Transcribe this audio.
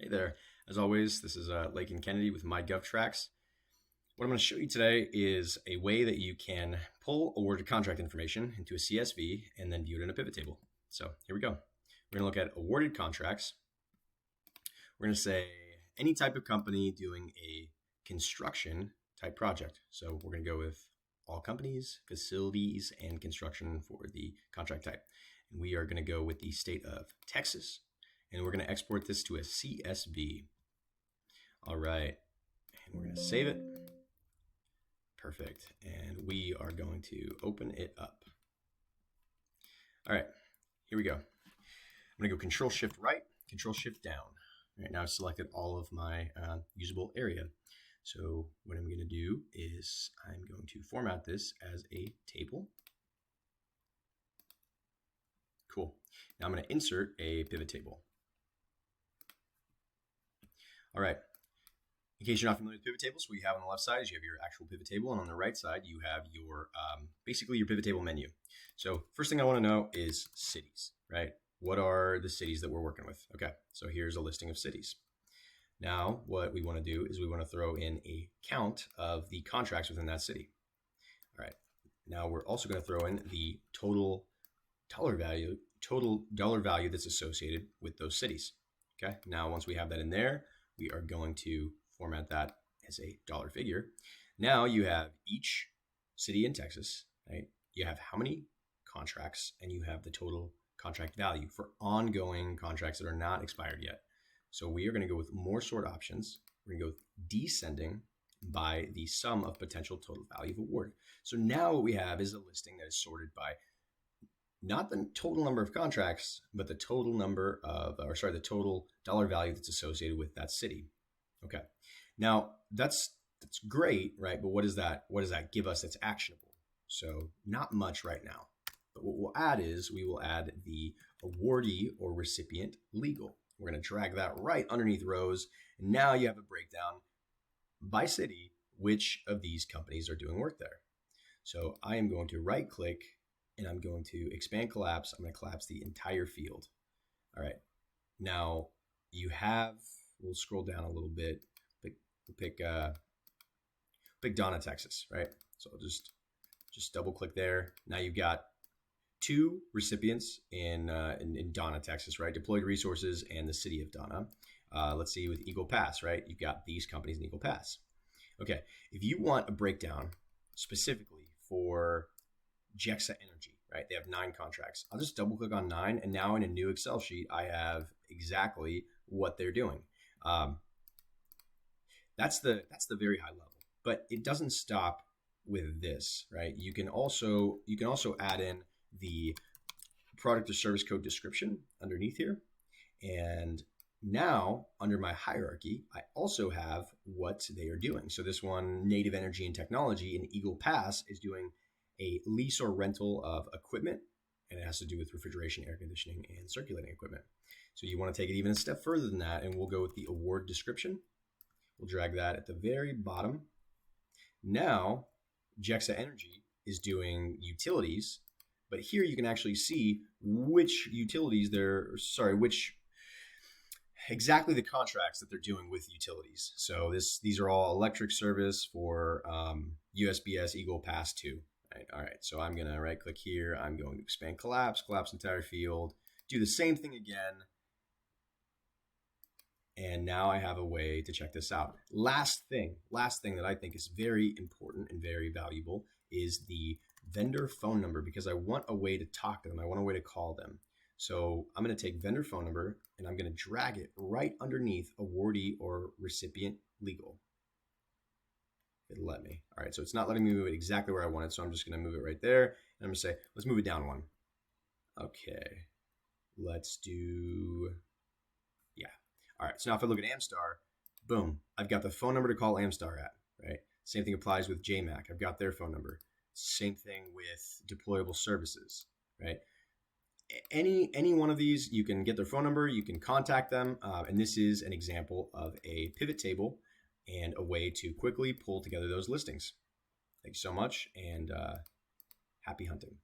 Hey there. As always, this is Lake and Kennedy with MyGovTrax. What I'm going to show you today is a way that you can pull awarded contract information into a CSV and then view it in a pivot table. So here we go. We're going to look at awarded contracts. We're going to say any type of company doing a construction type project. So we're going to go with all companies, facilities, and construction for the contract type. And we are going to go with the state of Texas. And we're going to export this to a CSV. All right, and we're going to save it. Perfect. And we are going to open it up. All right, here we go. I'm going to go Control-Shift-Right, Control-Shift-Down. All right, now I've selected all of my usable area. So what I'm going to do is I'm going to format this as a table. Cool. Now I'm going to insert a pivot table. All right. In case you're not familiar with pivot tables, what you have on the left side is you have your actual pivot table, and on the right side you have your basically your pivot table menu. So first thing I want to know is cities, right? What are the cities that we're working with? Okay, so here's a listing of cities. Now what we want to do is we want to throw in a count of the contracts within that city. All right. Now we're also going to throw in the total dollar value that's associated with those cities. Okay. Now once we have that in there, we are going to format that as a dollar figure. Now you have each city in Texas, right? You have how many contracts, and you have the total contract value for ongoing contracts that are not expired yet. So we are going to go with more sort options. We're going to go with descending by the sum of potential total value of award. So now what we have is a listing that is sorted by not the total number of contracts, but the total number of, the total dollar value that's associated with that city. Okay. Now that's great, right? But what does that give us that's actionable? So not much right now. But what we'll add is we will add the awardee or recipient legal. We're going to drag that right underneath rows. And now you have a breakdown by city, which of these companies are doing work there. So I am going to right click and I'm going to expand collapse. I'm going to collapse the entire field. All right. Now you have, we'll scroll down a little bit, pick Donna, Texas, right? So I'll just double click there. Now you've got two recipients in Donna, Texas, right? Deployed resources and the city of Donna. Let's see with Eagle Pass, right? You've got these companies in Eagle Pass. Okay. If you want a breakdown specifically for Jexa Energy, right? They have 9 contracts. I'll just double click on 9, and now in a new Excel sheet, I have exactly what they're doing. That's the very high level, but it doesn't stop with this, right? You can also add in the product or service code description underneath here, and now under my hierarchy, I also have what they are doing. So this one, Native Energy and Technology in Eagle Pass, is doing a lease or rental of equipment, and it has to do with refrigeration, air conditioning, and circulating equipment. So you want to take it even a step further than that, and we'll go with the award description. We'll drag that at the very bottom. Now, Jexa Energy is doing utilities, but here you can actually see which utilities exactly the contracts that they're doing with utilities. So these are all electric service for USBS Eagle Pass 2. Right, all right, so I'm going to right click here. I'm going to expand collapse entire field, do the same thing again. And now I have a way to check this out. Last thing that I think is very important and very valuable is the vendor phone number, because I want a way to talk to them. I want a way to call them. So I'm going to take vendor phone number and I'm going to drag it right underneath awardee or recipient legal. It'll let me. All right, so it's not letting me move it exactly where I want it, so I'm just going to move it right there. And I'm going to say, let's move it down one. Okay, let's do, yeah. All right, so now if I look at Amstar, boom, I've got the phone number to call Amstar at, right? Same thing applies with JMac. I've got their phone number. Same thing with deployable services, right? Any one of these, you can get their phone number, you can contact them, and this is an example of a pivot table and a way to quickly pull together those listings. Thank you so much, and happy hunting.